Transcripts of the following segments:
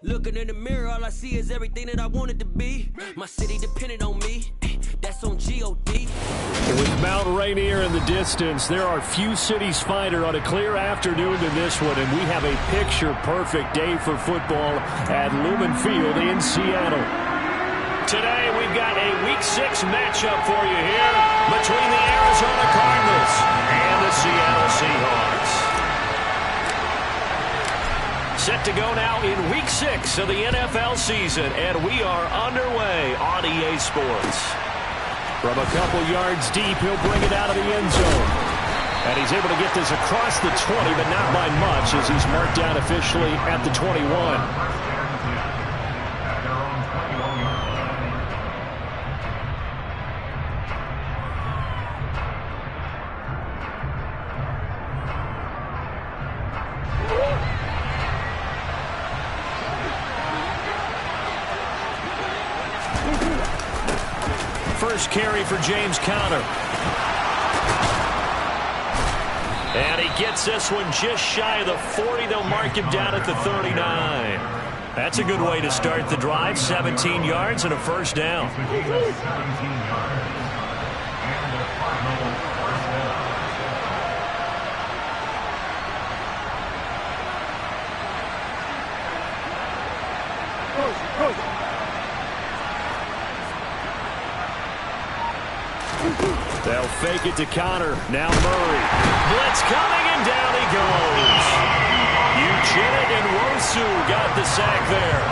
Looking in the mirror, all I see is everything that I wanted to be. My city depended on me. That's on G.O.D. With Mount Rainier in the distance, there are few cities finer on a clear afternoon than this one, and we have a picture-perfect day for football at Lumen Field in Seattle. Today, we've got a Week 6 matchup for you here between the Arizona Cardinals and the Seattle Seahawks. Set to go now in Week 6 of the NFL season, and we are underway on EA Sports. From a couple yards deep, he'll bring it out of the end zone. And he's able to get this across the 20, but not by much, as he's marked down officially at the 21. First carry for James Conner. And he gets this one just shy of the 40. They'll mark him down at the 39. That's a good way to start the drive. 17 yards and a first down. They'll fake it to Conner. Now Murray. Blitz coming, and down he goes. Uchenna and Wosu got the sack there.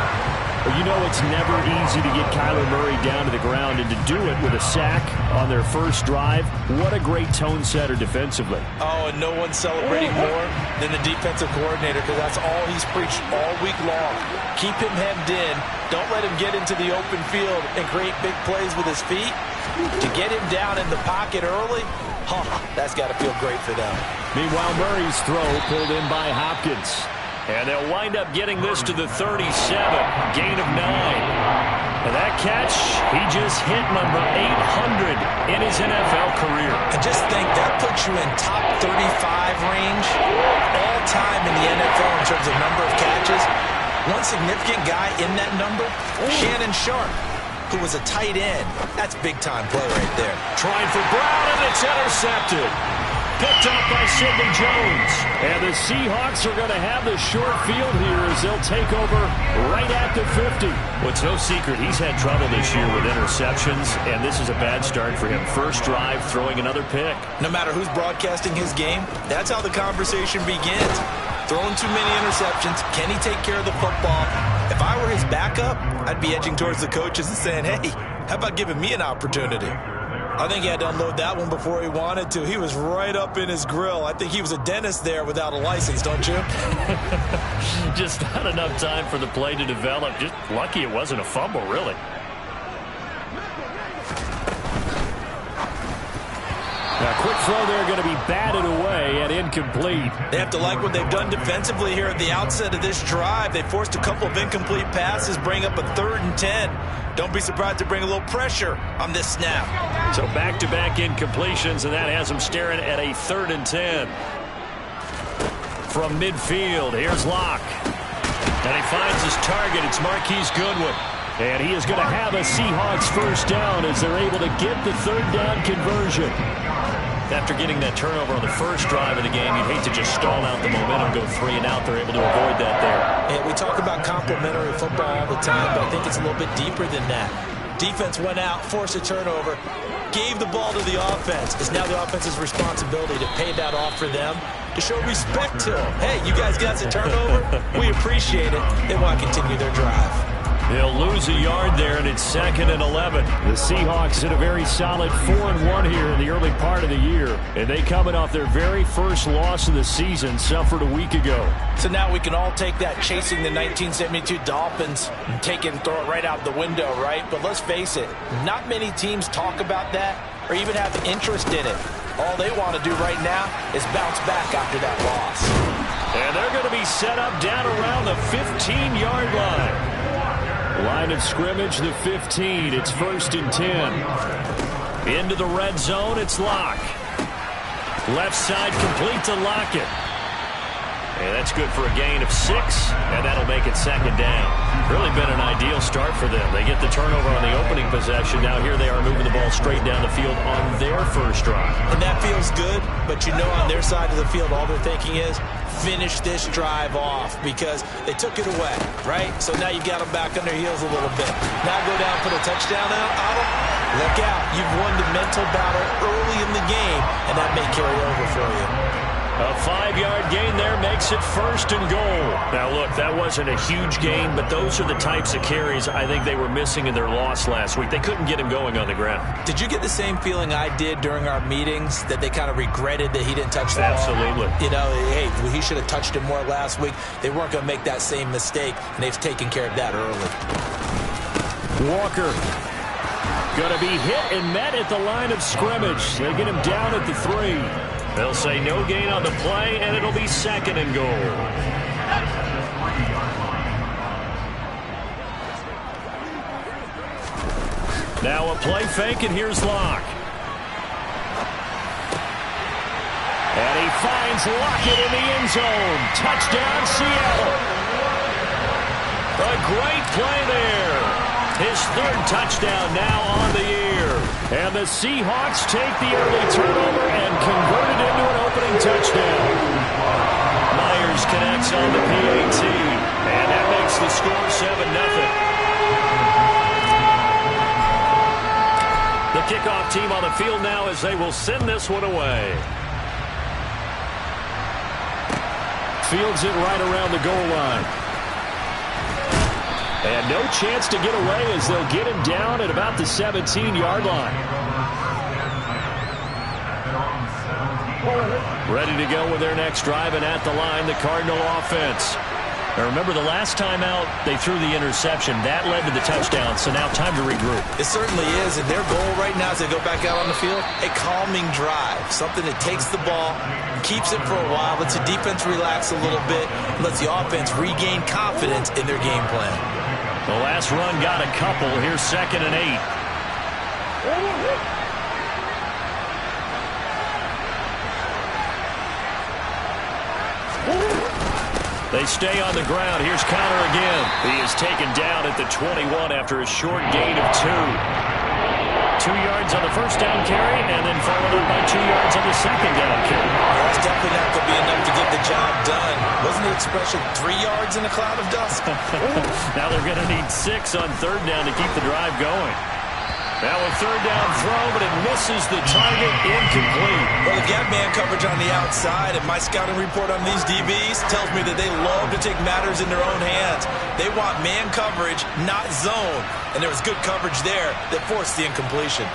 Well, you know it's never easy to get Kyler Murray down to the ground, and to do it with a sack on their first drive, what a great tone setter defensively. Oh, and no one's celebrating more than the defensive coordinator, because that's all he's preached all week long. Keep him hemmed in. Don't let him get into the open field and create big plays with his feet. To get him down in the pocket early, that's got to feel great for them. Meanwhile, Murray's throw pulled in by Hopkins. And they'll wind up getting this to the 37, gain of 9. And that catch, he just hit number 800 in his NFL career. And just think, that puts you in top 35 range all time in the NFL in terms of number of catches. One significant guy in that number, Shannon Sharp, who was a tight end. That's big-time play right there. Trying for Brown, and it's intercepted. Picked up by Sidney Jones. And the Seahawks are going to have the short field here as they'll take over right at the 50. Well, it's no secret he's had trouble this year with interceptions, and this is a bad start for him. First drive, throwing another pick. No matter who's broadcasting his game, that's how the conversation begins. Throwing too many interceptions. Can he take care of the football? If I were his backup, I'd be edging towards the coaches and saying, hey, how about giving me an opportunity? I think he had to unload that one before he wanted to. He was right up in his grill. I think he was a dentist there without a license, don't you? Just not enough time for the play to develop. Just lucky it wasn't a fumble, really. A quick throw there going to be batted away and incomplete. They have to like what they've done defensively here at the outset of this drive. They forced a couple of incomplete passes, bring up a 3rd and 10. Don't be surprised to bring a little pressure on this snap. So back-to-back incompletions, and that has them staring at a 3rd and 10. From midfield, here's Locke. And he finds his target. It's Marquise Goodwin. And he is going to have a Seahawks first down as they're able to get the 3rd down conversion. After getting that turnover on the first drive of the game, you'd hate to just stall out the momentum, go 3 and out. They're able to avoid that there. Yeah, we talk about complementary football all the time, but I think it's a little bit deeper than that. Defense went out, forced a turnover, gave the ball to the offense. It's now the offense's responsibility to pay that off for them, to show respect to them. Hey, you guys got the turnover? We appreciate it. They want to continue their drive. They'll lose a yard there, and it's 2nd and 11. The Seahawks in a very solid 4-1 here in the early part of the year. And they coming off their very first loss of the season, suffered a week ago. So now we can all take that chasing the 1972 Dolphins and take it and throw it right out the window, right? But let's face it, not many teams talk about that or even have interest in it. All they want to do right now is bounce back after that loss. And they're going to be set up down around the 15-yard line. Line of scrimmage, the 15. It's 1st and 10. Into the red zone, it's Locke. Left side complete to Lockett. And that's good for a gain of 6, and that'll make it second down. Really been an ideal start for them. They get the turnover on the opening possession. Now here they are moving the ball straight down the field on their first drive. And that feels good, but you know on their side of the field all they're thinking is finish this drive off because they took it away, right? So now you got them back on their heels a little bit. Now go down, put a touchdown out on them. Look out. You've won the mental battle early in the game, and that may carry over for you. A 5-yard gain there makes it first and goal. Now, look, that wasn't a huge gain, but those are the types of carries I think they were missing in their loss last week. They couldn't get him going on the ground. Did you get the same feeling I did during our meetings, that they kind of regretted that he didn't touch the ball? Absolutely. You know, hey, he should have touched it more last week. They weren't going to make that same mistake, and they've taken care of that early. Walker going to be hit and met at the line of scrimmage. They get him down at the 3. They'll say no gain on the play, and it'll be second and goal. Now a play fake, and here's Locke. And he finds Lockett in the end zone. Touchdown, Seattle. A great play there. His 3rd touchdown now on the year. And the Seahawks take the early turnover and convert it into an opening touchdown. Myers connects on the PAT. And that makes the score 7-0. The kickoff team on the field now as they will send this one away. Fields it right around the goal line. And no chance to get away as they'll get him down at about the 17-yard line. Ready to go with their next drive, and at the line, the Cardinal offense. Now remember, the last time out, they threw the interception. That led to the touchdown, so now time to regroup. It certainly is, and their goal right now as they go back out on the field, a calming drive, something that takes the ball, keeps it for a while, lets the defense relax a little bit, lets the offense regain confidence in their game plan. The last run got a couple. Here's 2nd and 8. They stay on the ground. Here's Connor again. He is taken down at the 21 after a short gain of 2. 2 yards on the first down carry, and then followed up by 2 yards on the second down carry. That's definitely not going to be enough to get the job done. Wasn't the expression 3 yards in a cloud of dust? Now they're going to need 6 on 3rd down to keep the drive going. Now a 3rd down throw, but it misses the target, incomplete. Well, they've got man coverage on the outside, and my scouting report on these DBs tells me that they love to take matters in their own hands. They want man coverage, not zone. And there was good coverage there that forced the incompletion.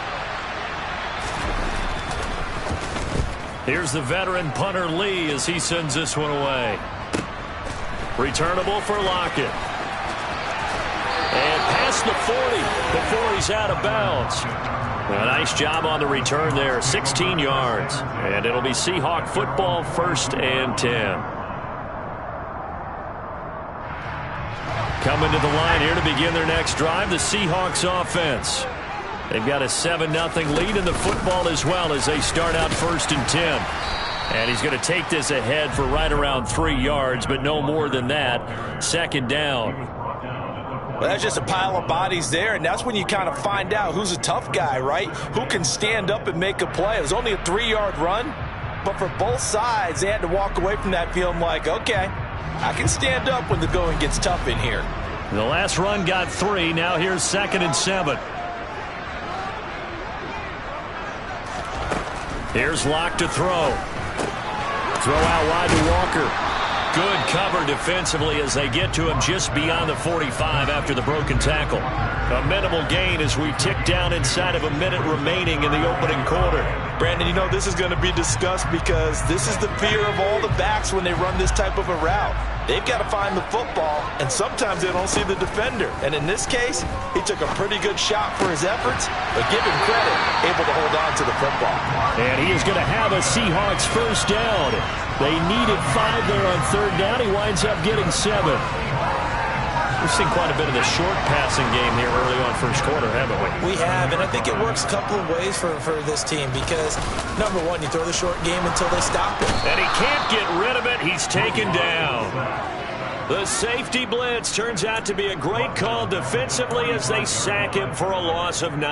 Here's the veteran punter Lee as he sends this one away. Returnable for Lockett. And past the 40 before he's out of bounds. A nice job on the return there, 16 yards. And it'll be Seahawk football, 1st and 10. Coming to the line here to begin their next drive, the Seahawks offense. They've got a 7-0 lead in the football as well as they start out 1st and 10. And he's going to take this ahead for right around 3 yards, but no more than that. 2nd down. Well, that's just a pile of bodies there, and that's when you kind of find out who's a tough guy, right? Who can stand up and make a play. It was only a 3-yard run, but for both sides, they had to walk away from that feeling like, okay, I can stand up when the going gets tough in here. The last run got 3. Now here's 2nd and 7. Here's Locke to throw. Throw out wide to Walker. Good cover defensively as they get to him just beyond the 45 after the broken tackle. A minimal gain as we tick down inside of a minute remaining in the opening quarter. Brandon, you know this is going to be discussed because this is the fear of all the backs when they run this type of a route. They've got to find the football, and sometimes they don't see the defender. And in this case, he took a pretty good shot for his efforts, but give him credit, able to hold on to the football. And he is going to have a Seahawks 1st down. They needed 5 there on 3rd down. He winds up getting 7. We've seen quite a bit of the short passing game here early on first quarter, haven't we? We have, and I think it works a couple of ways for this team because, number one, you throw the short game until they stop it. And he can't get rid of it. He's taken down. The safety blitz turns out to be a great call defensively as they sack him for a loss of 9.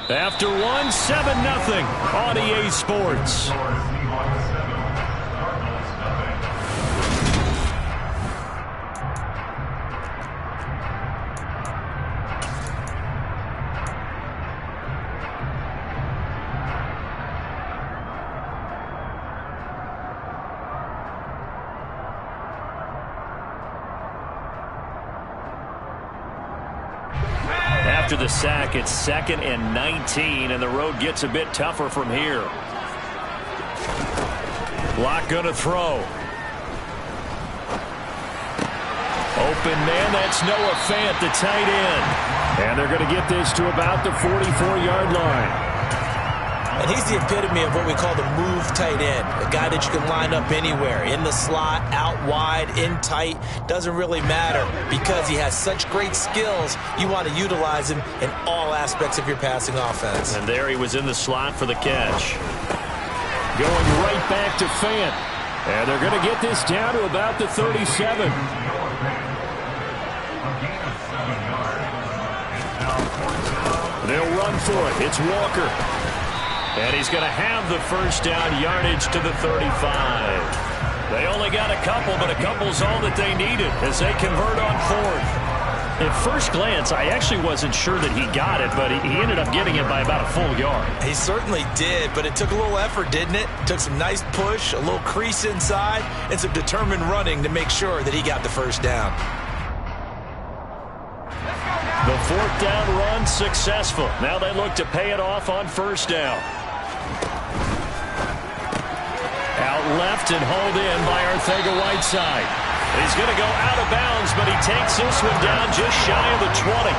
After 1, 7-0 on EA Sports. After the sack, it's 2nd and 19, and the road gets a bit tougher from here. Block going to throw. Open man, that's Noah Fant, the tight end. And they're going to get this to about the 44-yard line. And he's the epitome of what we call the move tight end, a guy that you can line up anywhere, in the slot, out wide, in tight, doesn't really matter because he has such great skills. You want to utilize him in all aspects of your passing offense. And there he was in the slot for the catch. Going right back to Fant. And they're going to get this down to about the 37. They'll run for it. It's Walker. And he's going to have the first down yardage to the 35. They only got a couple, but a couple's all that they needed as they convert on 4th. At first glance, I actually wasn't sure that he got it, but he ended up getting it by about a full yard. He certainly did, but it took a little effort, didn't it? Took some nice push, a little crease inside, and some determined running to make sure that he got the first down. The 4th down run successful. Now they look to pay it off on 1st down. Out left and hauled in by Arcega-Whiteside. He's going to go out of bounds, but he takes this one down just shy of the 20.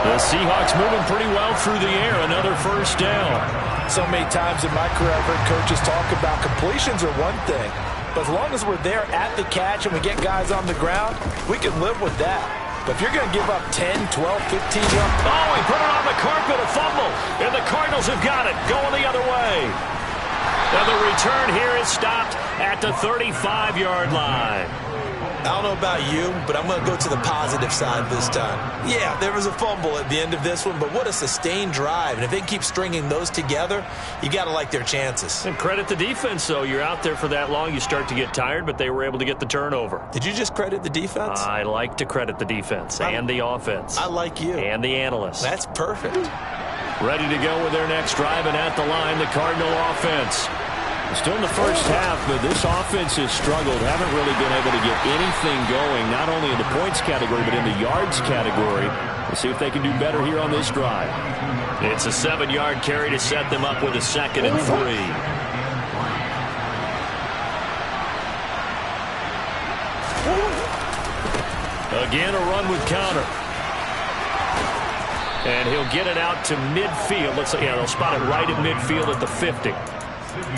The Seahawks moving pretty well through the air. Another 1st down. So many times in my career I've heard coaches talk about completions are one thing, but as long as we're there at the catch and we get guys on the ground, we can live with that. But if you're going to give up 10, 12, 15 yards... Oh, he put it on the carpet, a fumble. And the Cardinals have got it, going the other way. And the return here is stopped at the 35-yard line. I don't know about you, but I'm going to go to the positive side this time. Yeah, there was a fumble at the end of this one, but what a sustained drive. And if they keep stringing those together, you got to like their chances. And credit the defense, though. You're out there for that long, you start to get tired, but they were able to get the turnover. Did you just credit the defense? I like to credit the defense and the offense. I like you. And the analysts. That's perfect. Ready to go with their next drive, and at the line, the Cardinal offense. Still in the first half, but this offense has struggled. Haven't really been able to get anything going, not only in the points category, but in the yards category. We'll see if they can do better here on this drive. It's a 7-yard carry to set them up with a 2nd and 3. Again, a run with counter. And he'll get it out to midfield. They'll spot it right at midfield at the 50.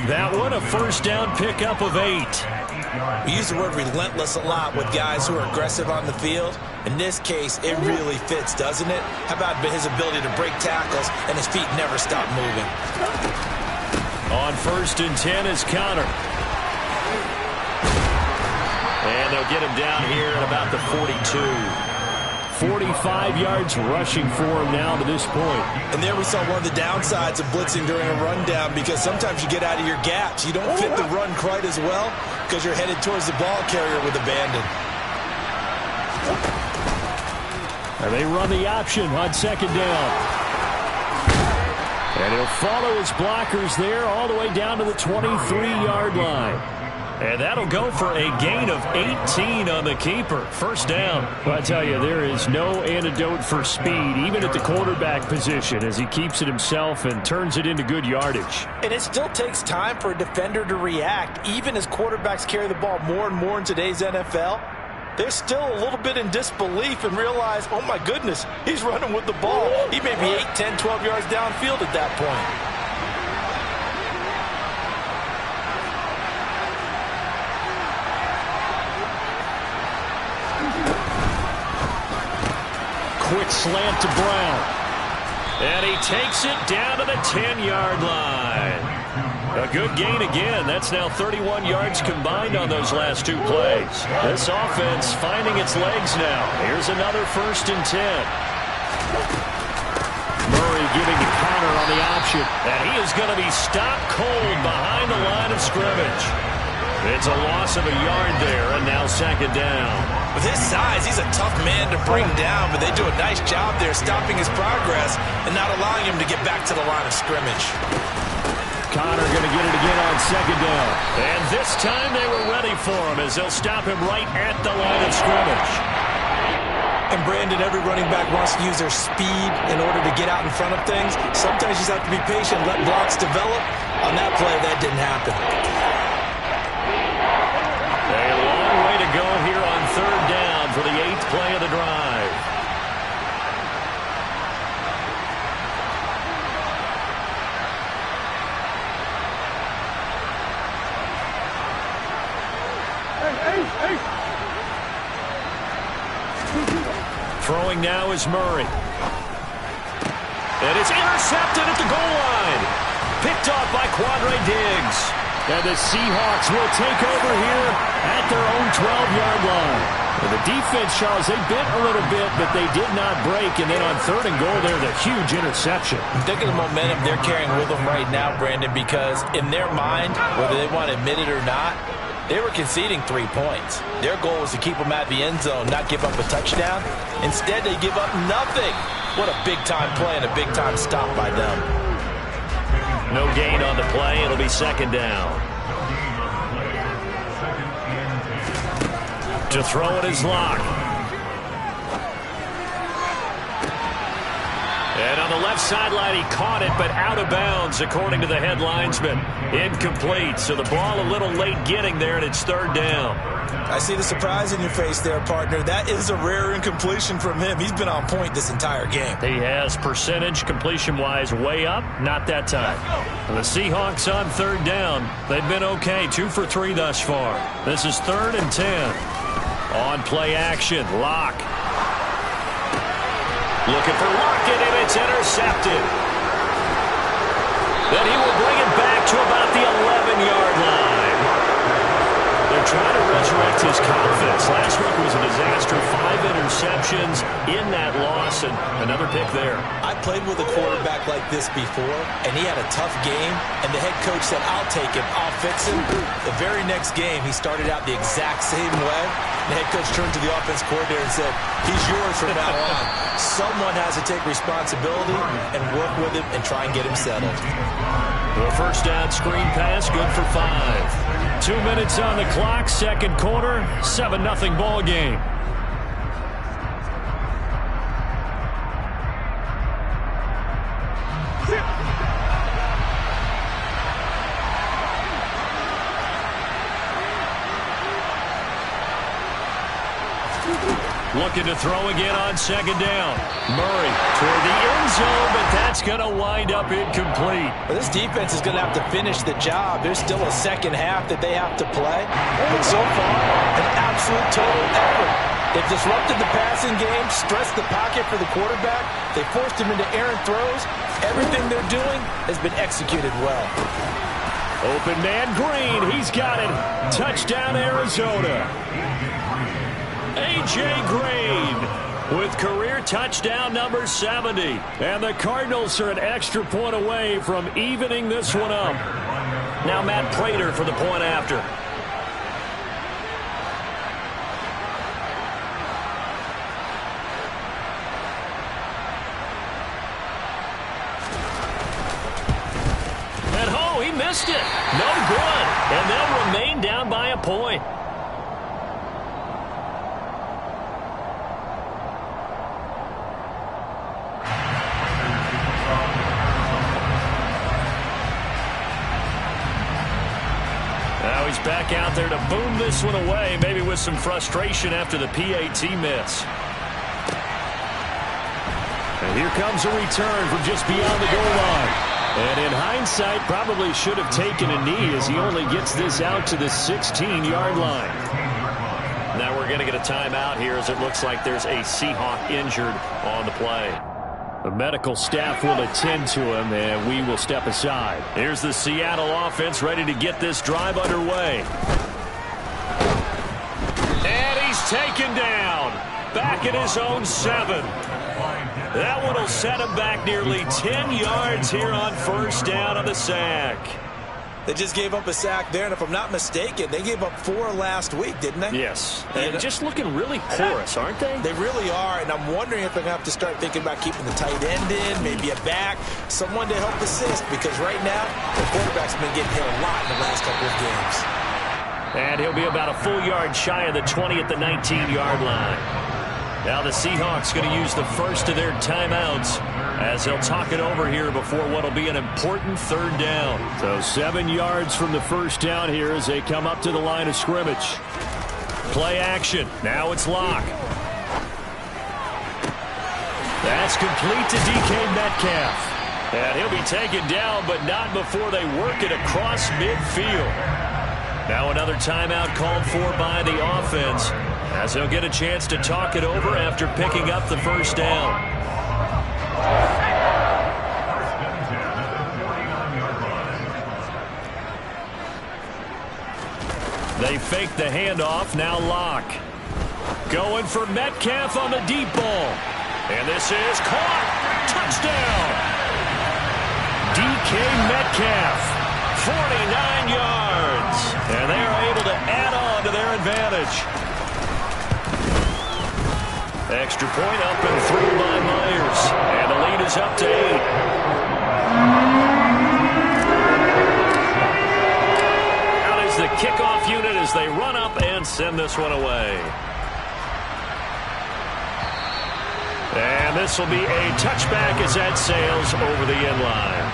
That one, a 1st down pickup of 8. We use the word relentless a lot with guys who are aggressive on the field. In this case, it really fits, doesn't it? How about his ability to break tackles and his feet never stop moving? On 1st and 10 is counter. And they'll get him down here at about the 42. 45 yards rushing for him now to this point. And there we saw one of the downsides of blitzing during a rundown, because sometimes you get out of your gaps. You don't fit the run quite as well because you're headed towards the ball carrier with abandon. And they run the option on 2nd down. And he'll follow his blockers there all the way down to the 23-yard line. And that'll go for a gain of 18 on the keeper. 1st down. Well, I tell you, there is no antidote for speed, even at the quarterback position, as he keeps it himself and turns it into good yardage. And it still takes time for a defender to react, even as quarterbacks carry the ball more and more in today's NFL. They're still a little bit in disbelief and realize, oh my goodness, he's running with the ball. He may be 8, 10, 12 yards downfield at that point. quick slant to Brown. And he takes it down to the 10-yard line. A good gain again. That's now 31 yards combined on those last 2 plays. This offense finding its legs now. Here's another 1st and 10. Murray giving the counter on the option. And he is going to be stopped cold behind the line of scrimmage. It's a loss of a yard there, and now 2nd down. With his size, he's a tough man to bring down, but they do a nice job there stopping his progress and not allowing him to get back to the line of scrimmage. Connor going to get it again on 2nd down. And this time they were ready for him as they'll stop him right at the line of scrimmage. And Brandon, every running back wants to use their speed in order to get out in front of things. Sometimes you just have to be patient, let blocks develop. On that play, that didn't happen. A long way to go here on 3rd down for the 8th play of the drive. Throwing now is Murray. And it's intercepted at the goal line. Picked off by Quandre Diggs. And the Seahawks will take over here at their own 12-yard line. And the defense, Charles, they bit a little bit, but they did not break. And then on 3rd and goal, there's a huge interception. Think of the momentum they're carrying with them right now, Brandon, because in their mind, whether they want to admit it or not, they were conceding 3 points. Their goal was to keep them at the end zone, not give up a touchdown. Instead, they give up nothing. What a big-time play and a big-time stop by them. No gain on the play. It'll be 2nd down. To throw it is Locke. And on the left sideline, he caught it, but out of bounds, according to the head linesman. Incomplete, so the ball a little late getting there, and it's 3rd down. I see the surprise in your face there, partner. That is a rare incompletion from him. He's been on point this entire game. He has percentage completion-wise way up, not that time. And the Seahawks on 3rd down. They've been okay, 2 for 3 thus far. This is 3rd and 10. On play action, Locke. Looking for Lockett, and it's intercepted. Then he will bring it back to about the 11-yard line. They're trying to resurrect his confidence. Last week was a disaster. 5 interceptions in that loss, and another pick there. I played with a quarterback like this before, and he had a tough game, and the head coach said, I'll take him, I'll fix him. The very next game, he started out the exact same way. The head coach turned to the offense coordinator and said, he's yours from now on. Someone has to take responsibility and work with him and try and get him settled. The 1st down screen pass, good for 5. 2 minutes on the clock, 2nd quarter, 7-0 ball game. Looking to throw again on 2nd down. Murray toward the end zone, but that's going to wind up incomplete. Well, this defense is going to have to finish the job. There's still a 2nd half that they have to play. But so far, an absolute total effort. They've disrupted the passing game, stressed the pocket for the quarterback. They forced him into errant throws. Everything they're doing has been executed well. Open man Green. He's got it. Touchdown, Arizona. A.J. Green with career touchdown number 70. And the Cardinals are an extra point away from evening this one up. Now Matt Prater for the point after. And oh, he missed it. No good. And they'll remain down by a point. Now he's back out there to boom this one away, maybe with some frustration after the PAT miss. And here comes a return from just beyond the goal line. And in hindsight, probably should have taken a knee as he only gets this out to the 16-yard line. Now we're we're going to get a timeout here as it looks like there's a Seahawk injured on the play. The medical staff will attend to him, and we will step aside. Here's the Seattle offense ready to get this drive underway. And he's taken down. Back at his own 7. That one will set him back nearly 10 yards here on first down on the sack. They just gave up a sack there, and if I'm not mistaken, they gave up 4 last week, didn't they? Yes. And just looking really porous, aren't they? They really are, and I'm wondering if they're going to have to start thinking about keeping the tight end in, maybe a back, someone to help assist, because right now, the quarterback's been getting hit a lot in the last couple of games. And he'll be about a full yard shy of the 20 at the 19-yard line. Now the Seahawks going to use the first of their timeouts as they'll talk it over here before what will be an important third down. So 7 yards from the first down here as they come up to the line of scrimmage. Play action. Now it's Locke. That's complete to DK Metcalf. And he'll be taken down, but not before they work it across midfield. Now another timeout called for by the offense as they'll get a chance to talk it over after picking up the first down. They fake the handoff. Now Locke. Going for Metcalf on the deep ball. And this is caught. Touchdown. DK Metcalf. 49 yards. And they are able to add on to their advantage. Extra point up and through by Myers. And the lead is up to 8. Out is the kickoff unit as they run up and send this one away. And this will be a touchback as that sails over the end line.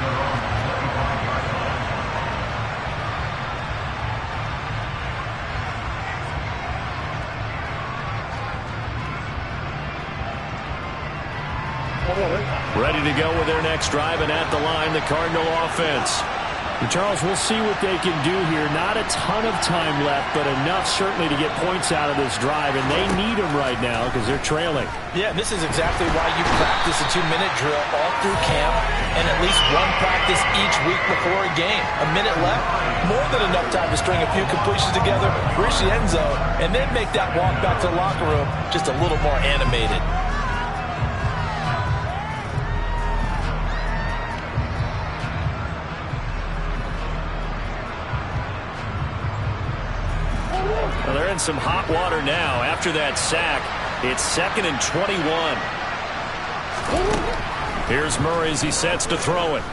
Ready to go with their next drive, and at the line, the Cardinal offense. And Charles, we'll see what they can do here. Not a ton of time left, but enough certainly to get points out of this drive, and they need them right now because they're trailing. Yeah, this is exactly why you practice a 2-minute drill all through camp and at least one practice each week before a game. A minute left, more than enough time to string a few completions together, reach the end zone, and then make that walk back to the locker room just a little more animated. Well, they're in some hot water now. After that sack, it's 2nd and 21. Here's Murray as he sets to throw it.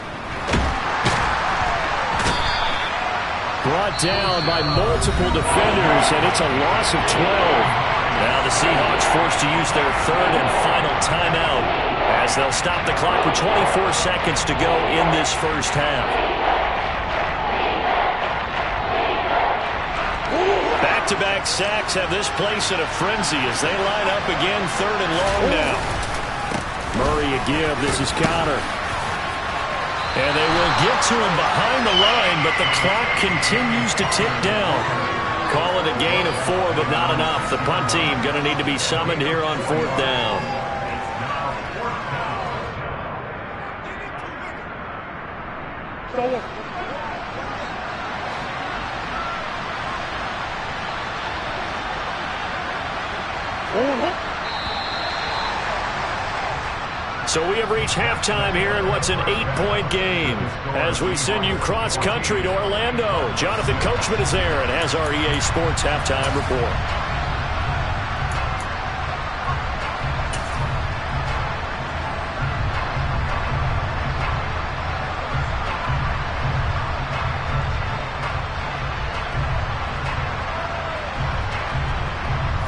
Brought down by multiple defenders, and it's a loss of 12. Now the Seahawks forced to use their third and final timeout as they'll stop the clock with 24 seconds to go in this first half. Back-to-back sacks have this place in a frenzy as they line up again 3rd and long now. Murray a give. This is counter. And they will get to him behind the line, but the clock continues to tick down. Call it a gain of 4, but not enough. The punt team going to need to be summoned here on 4th down. So we have reached halftime here in what's an 8-point game. As we send you cross-country to Orlando, Jonathan Coachman is there and has our EA Sports halftime report.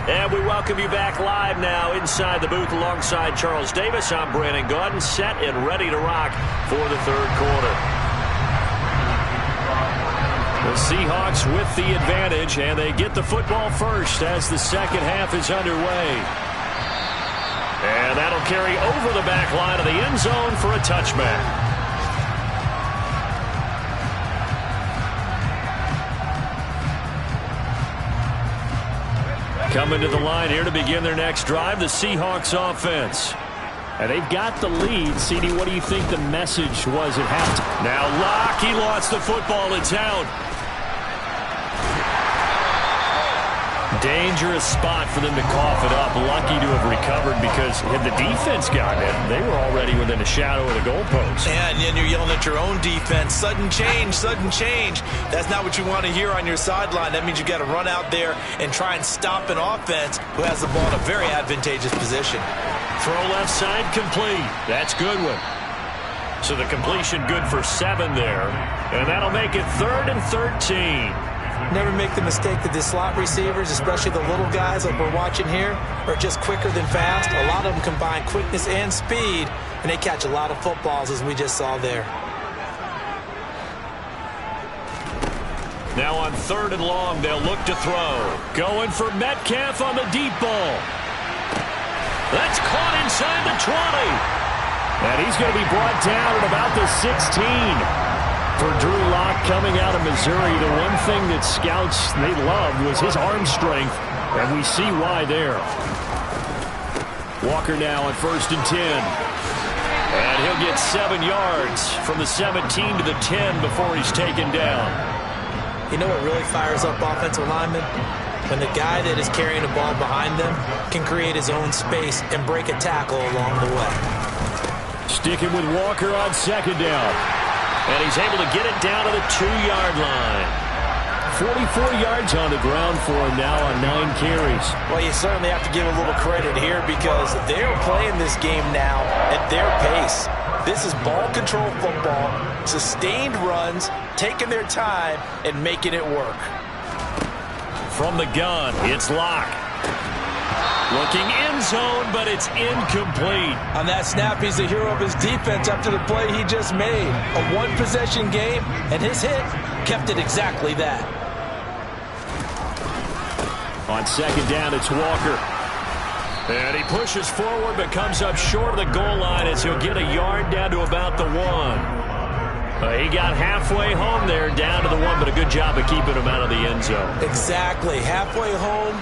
And we welcome you back live now inside the booth alongside Charles Davis. I'm Brandon Gaudin, set and ready to rock for the third quarter. The Seahawks with the advantage, and they get the football first as the second half is underway. And that'll carry over the back line of the end zone for a touchback. Coming to the line here to begin their next drive, the Seahawks offense. And they've got the lead. CD, what do you think the message was at halftime? Now Locke, he lost the football. It's out. Dangerous spot for them to cough it up. Lucky to have recovered because had the defense gotten it, they were already within a shadow of the goalpost. Yeah, and then you're yelling at your own defense. Sudden change, sudden change. That's not what you want to hear on your sideline. That means you got to run out there and try and stop an offense who has the ball in a very advantageous position. Throw left side complete. That's good one. So the completion good for 7 there. And that'll make it 3rd and 13. Never make the mistake that the slot receivers, especially the little guys like we're watching here, are just quicker than fast. A lot of them combine quickness and speed, and they catch a lot of footballs, as we just saw there. Now on 3rd and long, they'll look to throw. Going for Metcalf on the deep ball. That's caught inside the 20. And he's going to be brought down at about the 16. For Drew Lock coming out of Missouri, the one thing that scouts they loved was his arm strength, and we see why there. Walker now on 1st and 10. And he'll get 7 yards from the 17 to the 10 before he's taken down. You know what really fires up offensive linemen? When the guy that is carrying the ball behind them can create his own space and break a tackle along the way. Sticking with Walker on 2nd down. And he's able to get it down to the 2-yard line. 44 yards on the ground for him now on 9 carries. Well, you certainly have to give a little credit here because they're playing this game now at their pace. This is ball control football, sustained runs, taking their time and making it work. From the gun, it's Locke. Looking end zone, but it's incomplete. On that snap, he's the hero of his defense after the play he just made. A one-possession game, and his hit kept it exactly that. On 2nd down, it's Walker. And he pushes forward, but comes up short of the goal line as he'll get a yard down to about the 1. He got halfway home there, down to the 1, but a good job of keeping him out of the end zone. Exactly. Halfway home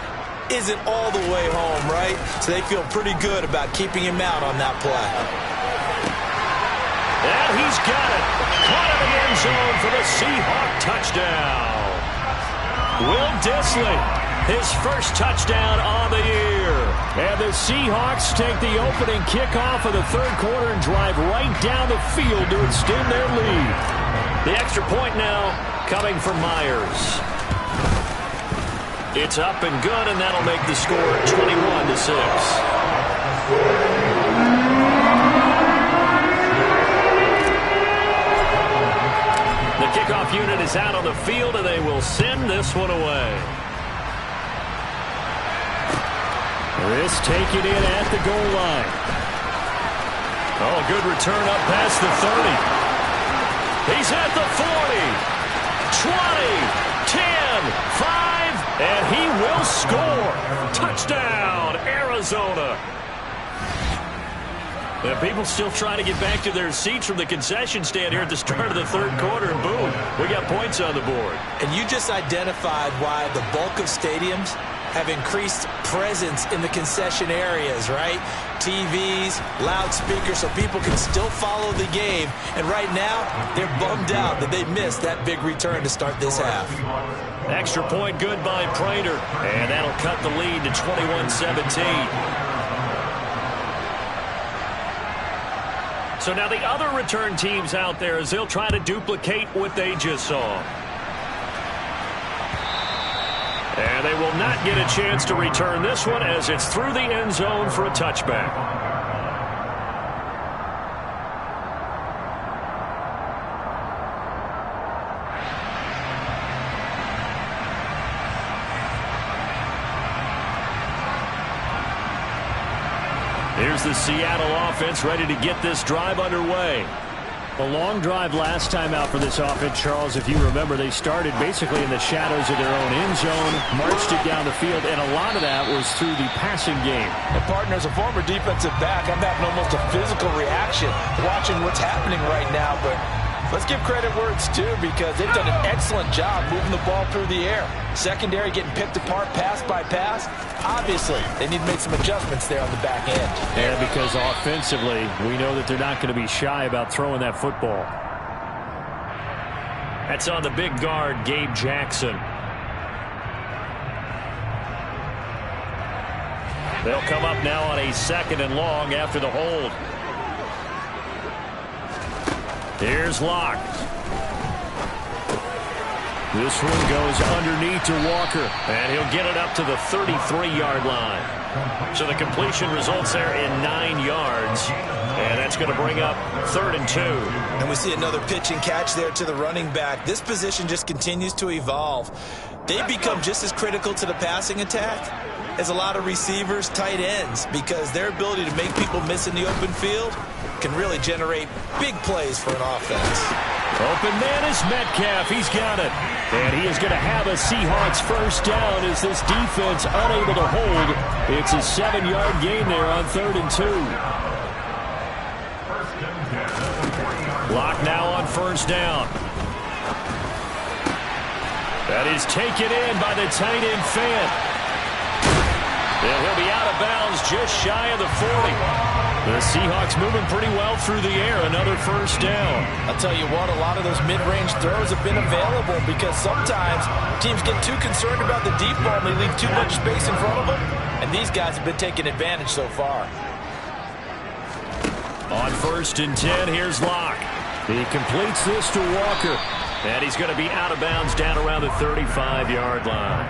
isn't all the way home, right? So they feel pretty good about keeping him out on that play. And he's got it. Caught in the end zone for the Seahawk touchdown. Will Dissly, his first touchdown on the year. And the Seahawks take the opening kickoff of the 3rd quarter and drive right down the field to extend their lead. The extra point now coming from Myers. It's up and good, and that'll make the score 21-6. The kickoff unit is out on the field, and they will send this one away. This taken in at the goal line. Oh, good return up past the 30. He's at the 40, 20, 10, 5. And he will score. Touchdown, Arizona. The people still trying to get back to their seats from the concession stand here at the start of the 3rd quarter. And boom, we got points on the board. And you just identified why the bulk of stadiums have increased presence in the concession areas, right? TVs, loudspeakers, so people can still follow the game. And right now, they're bummed out that they missed that big return to start this half. Extra point good by Prater. And that'll cut the lead to 21-17. So now the other return teams out there as they'll try to duplicate what they just saw. And they will not get a chance to return this one as it's through the end zone for a touchback. Here's the Seattle offense ready to get this drive underway. A long drive last time out for this offense, Charles. If you remember, they started basically in the shadows of their own end zone, marched it down the field, and a lot of that was through the passing game. And partner, as a former defensive back, I'm having almost a physical reaction watching what's happening right now, but Let's give credit where it's due because they've done an excellent job moving the ball through the air. Secondary getting picked apart pass by pass. Obviously, they need to make some adjustments there on the back end. And because offensively, we know that they're not going to be shy about throwing that football. That's on the big guard, Gabe Jackson. They'll come up now on a 2nd and long after the hold. Here's Locke. This one goes underneath to Walker, and he'll get it up to the 33-yard line. So the completion results there in 9 yards, and that's going to bring up 3rd and 2. And we see another pitch and catch there to the running back. This position just continues to evolve. They become just as critical to the passing attack as a lot of receivers, tight ends, because their ability to make people miss in the open field can really generate big plays for an offense. Open man is Metcalf. He's got it. And he is going to have a Seahawks first down as this defense unable to hold. It's a 7-yard gain there on 3rd and 2. Locke now on first down. That is taken in by the tight end Fant. And he'll be out of bounds just shy of the 40. The Seahawks moving pretty well through the air. Another first down. I'll tell you what, a lot of those mid-range throws have been available because sometimes teams get too concerned about the deep ball and they leave too much space in front of them. And these guys have been taking advantage so far. On 1st and 10, here's Locke. He completes this to Walker. And he's going to be out of bounds down around the 35-yard line.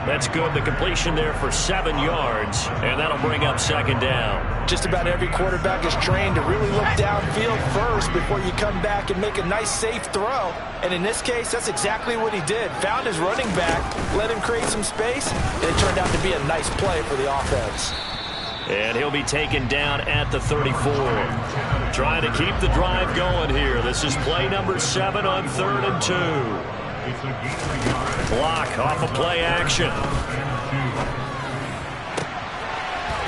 That's good. The completion there for 7 yards, and that'll bring up 2nd down. Just about every quarterback is trained to really look downfield first before you come back and make a nice, safe throw. And in this case, that's exactly what he did. Found his running back, let him create some space, and it turned out to be a nice play for the offense. And he'll be taken down at the 34. Trying to keep the drive going here. This is play number 7 on 3rd and 2. Block off of play action.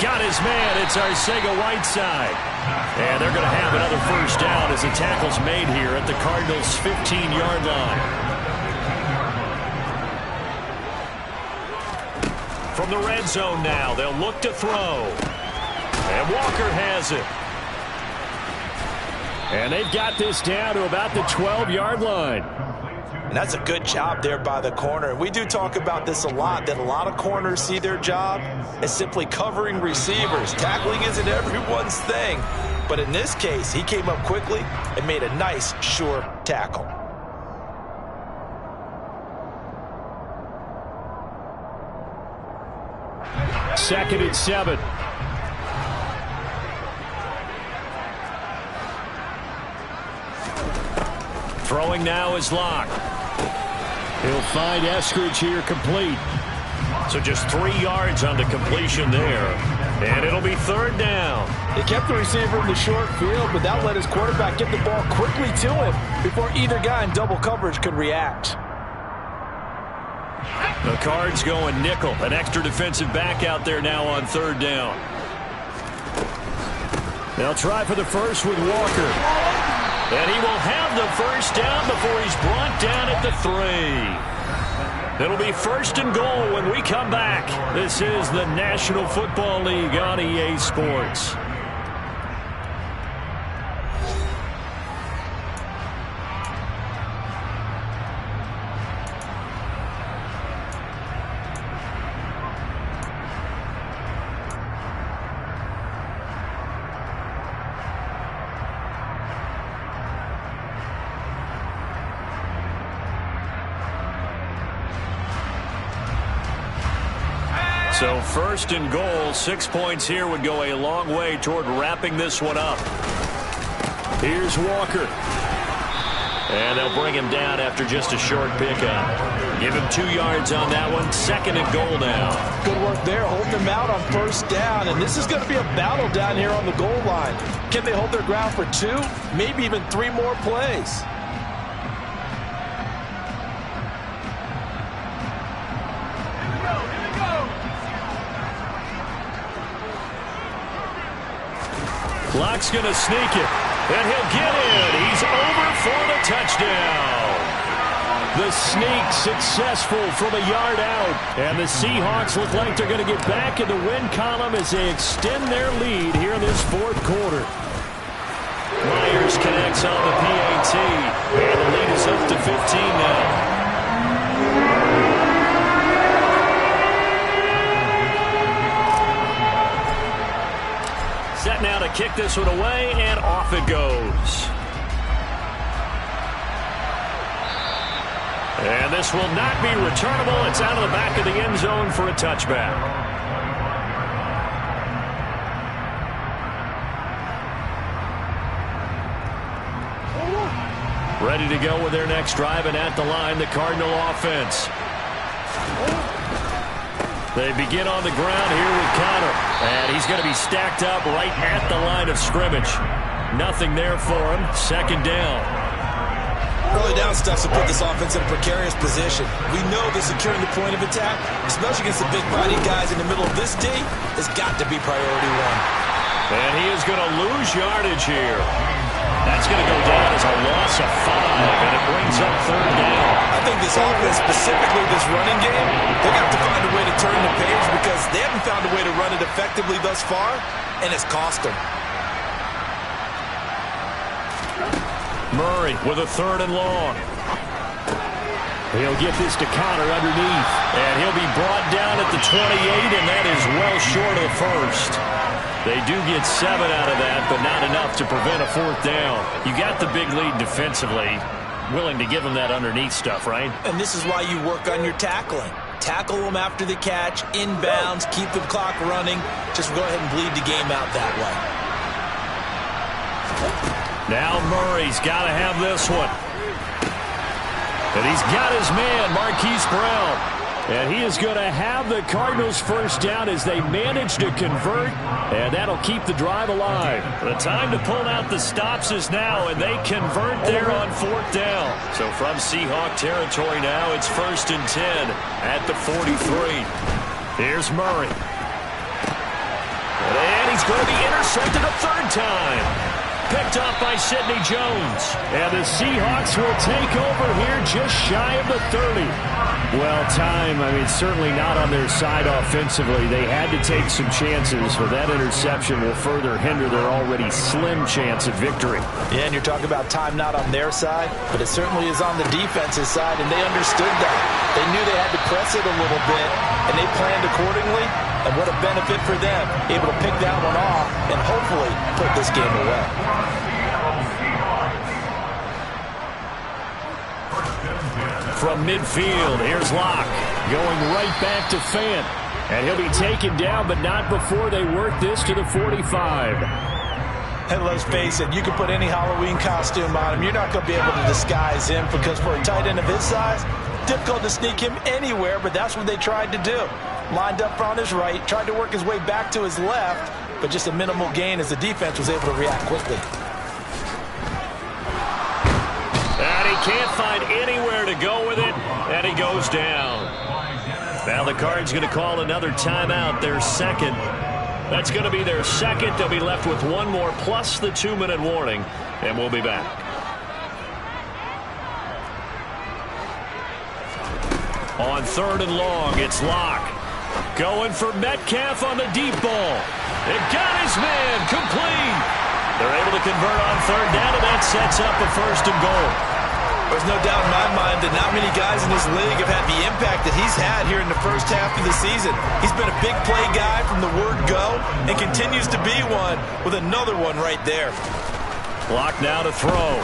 Got his man. It's Arcega-Whiteside. And they're going to have another first down as the tackle's made here at the Cardinals' 15-yard line. From the red zone now, they'll look to throw. And Walker has it. And they've got this down to about the 12-yard line. And that's a good job there by the corner. We do talk about this a lot, that a lot of corners see their job as simply covering receivers. Tackling isn't everyone's thing. But in this case, he came up quickly and made a nice, sure tackle. Second and 7. Throwing now is Locke. He'll find Eskridge here complete. So just 3 yards on the completion there. And it'll be 3rd down. They kept the receiver in the short field, but that let his quarterback get the ball quickly to him before either guy in double coverage could react. The Cards going nickel. An extra defensive back out there now on 3rd down. They'll try for the first with Walker. And he will have the first down before he's brought down at the 3. It'll be 1st and goal when we come back. This is the National Football League on EA Sports. So 1st and goal, 6 points here would go a long way toward wrapping this one up. Here's Walker. And they'll bring him down after just a short pickup. Give him 2 yards on that one. 2nd and goal now. Good work there, holding them out on first down. And this is going to be a battle down here on the goal line. Can they hold their ground for 2, maybe even 3 more plays? Locke's going to sneak it. And he'll get in. He's over for the touchdown. The sneak successful from a yard out. And the Seahawks look like they're going to get back in the win column as they extend their lead here in this fourth quarter. Myers connects on the PAT. And the lead is up to 15 now. Set now to kick this one away, and off it goes. And this will not be returnable. It's out of the back of the end zone for a touchback. Ready to go with their next drive, and at the line, the Cardinal offense. They begin on the ground here with Connor. And he's going to be stacked up right at the line of scrimmage. Nothing there for him. Second down. Early down stuff to put this offense in a precarious position. We know that securing the point of attack, especially against the big-bodied guys in the middle of this D, has got to be priority one. And he is going to lose yardage here. That's going to go down as a loss of 5, and it brings up third down. I think this offense, specifically this running game, they're going to have to find a way to turn the page because they haven't found a way to run it effectively thus far, and it's cost them. Murray with a third and long. He'll get this to Connor underneath, and he'll be brought down at the 28, and that is well short of the first. They do get 7 out of that, but not enough to prevent a fourth down. You got the big lead defensively. Willing to give them that underneath stuff, right? And this is why you work on your tackling. Tackle them after the catch, inbounds, keep the clock running. Just go ahead and bleed the game out that way. Now Murray's got to have this one. And he's got his man, Marquise Brown. And he is going to have the Cardinals first down as they manage to convert, and that'll keep the drive alive. The time to pull out the stops is now, and they convert there on fourth down. So from Seahawk territory now, it's 1st and 10 at the 43. Here's Murray. And he's going to be intercepted a third time. Picked off by Sidney Jones. And the Seahawks will take over here just shy of the 30. Well, time, certainly not on their side offensively. They had to take some chances, but that interception will further hinder their already slim chance of victory. Yeah, and you're talking about time not on their side, but it certainly is on the defense's side, and they understood that. They knew they had to press it a little bit, and they planned accordingly, and what a benefit for them, able to pick that one off and hopefully put this game away. From midfield, here's Locke going right back to Fant. And he'll be taken down, but not before they work this to the 45. And let's face it, you can put any Halloween costume on him. You're not going to be able to disguise him because for a tight end of his size, difficult to sneak him anywhere, but that's what they tried to do. Lined up on his right, tried to work his way back to his left, but just a minimal gain as the defense was able to react quickly. And he can't find anywhere to go with it, and he goes down. Now the Cards going to call another timeout, their second. That's going to be their second. They'll be left with one more plus the 2-minute warning, and we'll be back. On third and long, it's Locke. Going for Metcalf on the deep ball. It got his man complete. They're able to convert on third down, and that sets up a 1st and goal. There's no doubt in my mind that not many guys in this league have had the impact that he's had here in the first half of the season. He's been a big play guy from the word go and continues to be one with another one right there. Locke now to throw.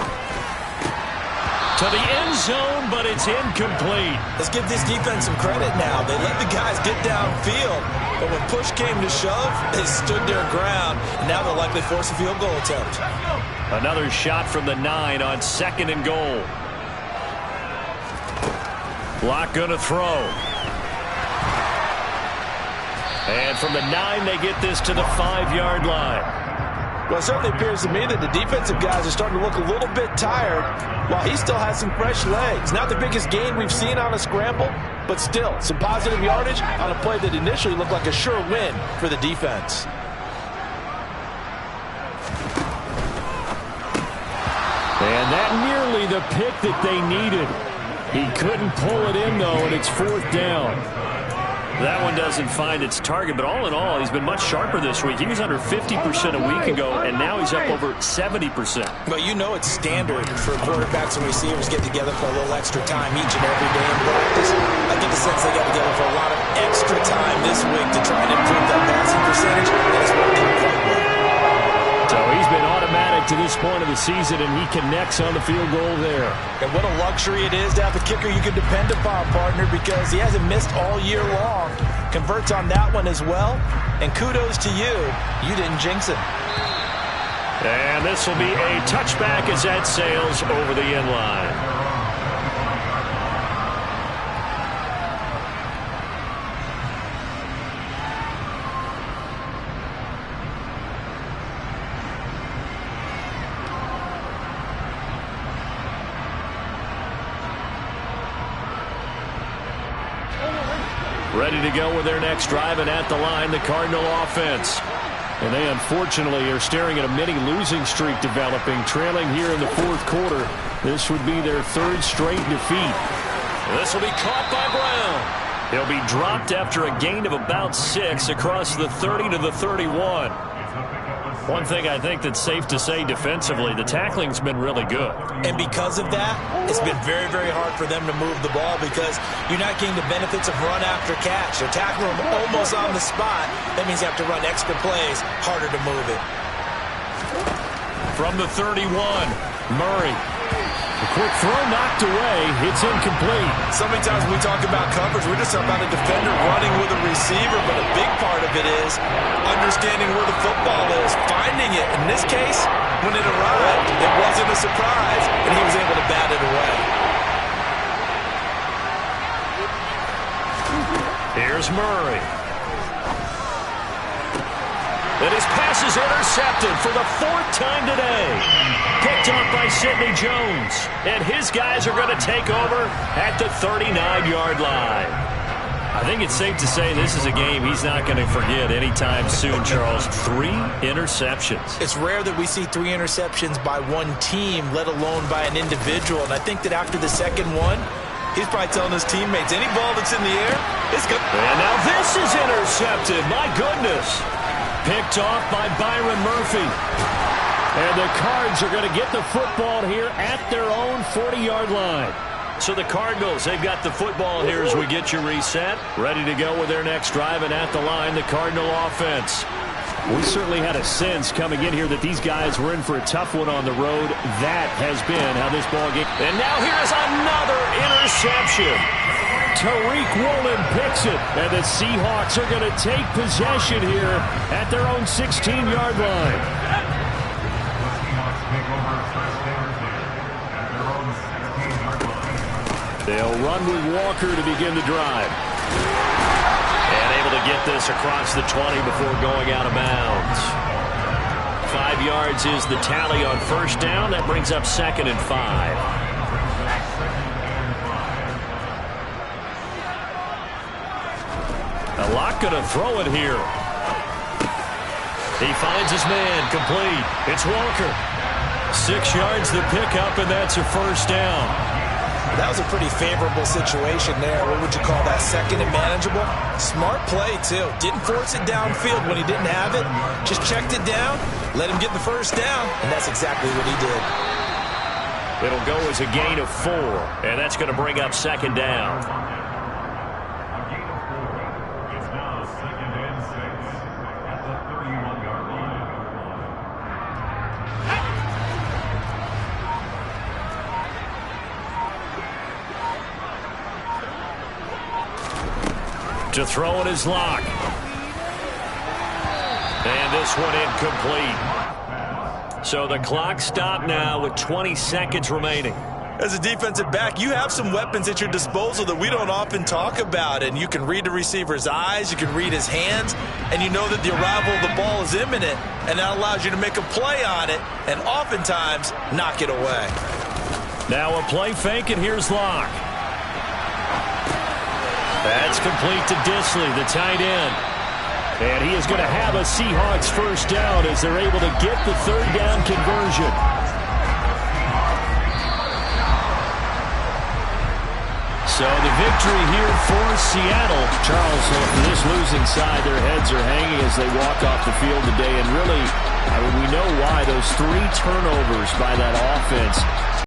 To the end zone, but it's incomplete. Let's give this defense some credit now. They let the guys get downfield, but when push came to shove, they stood their ground, and now they'll likely force a field goal attempt. Another shot from the 9 on 2nd and goal. Locke going to throw. And from the 9, they get this to the 5-yard line. Well, it certainly appears to me that the defensive guys are starting to look a little bit tired while he still has some fresh legs. Not the biggest gain we've seen on a scramble, but still some positive yardage on a play that initially looked like a sure win for the defense. And that nearly the pick that they needed. He couldn't pull it in, though, and it's 4th down. That one doesn't find its target, but all in all, he's been much sharper this week. He was under 50% a week ago, and now he's up over 70%. But you know it's standard for quarterbacks and receivers get together for a little extra time each and every day in practice. I get the sense they got together for a lot of extra time this week to try and improve that passing percentage, and it's worked out quite well. So he's been automatic to this point of the season, and he connects on the field goal there. And what a luxury it is to have a kicker you can depend upon, partner, because he hasn't missed all year long. Converts on that one as well. And kudos to you. You didn't jinx it. And this will be a touchback as that sails over the end line. Ready to go with their next drive, and at the line, the Cardinal offense. And they unfortunately are staring at a mini losing streak developing, trailing here in the 4th quarter. This would be their 3rd straight defeat. This will be caught by Brown. He'll be dropped after a gain of about 6 across the 30 to the 31. One thing I think that's safe to say defensively, the tackling's been really good. And because of that, it's been very, very hard for them to move the ball because you're not getting the benefits of run after catch. They're tackling them almost on the spot. That means you have to run extra plays, harder to move it. From the 31, Murray. A quick throw knocked away. It's incomplete. So many times when we talk about coverage, we're just talking about a defender running with a receiver, but a big part of it is understanding where the football is, finding it. In this case, when it arrived, it wasn't a surprise, and he was able to bat it away. Here's Murray. And his pass is intercepted for the 4th time today. Picked up by Sidney Jones. And his guys are going to take over at the 39-yard line. I think it's safe to say this is a game he's not going to forget anytime soon, Charles. 3 interceptions. It's rare that we see 3 interceptions by one team, let alone by an individual. And I think that after the second one, he's probably telling his teammates, any ball that's in the air, it's good. And now this is intercepted. My goodness. Picked off by Byron Murphy. And the Cards are going to get the football here at their own 40-yard line. So the Cardinals, they've got the football here as we get you reset. Ready to go with their next drive, and at the line, the Cardinal offense. We certainly had a sense coming in here that these guys were in for a tough one on the road. That has been how this ball game. And now here's another interception. Tariq Woolen picks it, and the Seahawks are going to take possession here at their own 16-yard line. They'll run with Walker to begin the drive. And able to get this across the 20 before going out of bounds. 5 yards is the tally on 1st down. That brings up 2nd and 5. Locke going to throw it here. He finds his man, complete. It's Walker. 6 yards the pickup, and that's a 1st down. That was a pretty favorable situation there. What would you call that? 2nd and manageable? Smart play, too. Didn't force it downfield when he didn't have it. Just checked it down, let him get the 1st down, and that's exactly what he did. It'll go as a gain of 4, and that's going to bring up 2nd down. To throw it is Locke. And this one incomplete. So the clock stopped now with 20 seconds remaining. As a defensive back, you have some weapons at your disposal that we don't often talk about. And you can read the receiver's eyes, you can read his hands, and you know that the arrival of the ball is imminent. And that allows you to make a play on it and oftentimes knock it away. Now a play fake, and here's Locke. That's complete to Disley, the tight end. And he is going to have a Seahawks 1st down as they're able to get the 3rd down conversion. So the victory here for Seattle. Charles, for this losing side, their heads are hanging as they walk off the field today. And really, we know why. Those 3 turnovers by that offense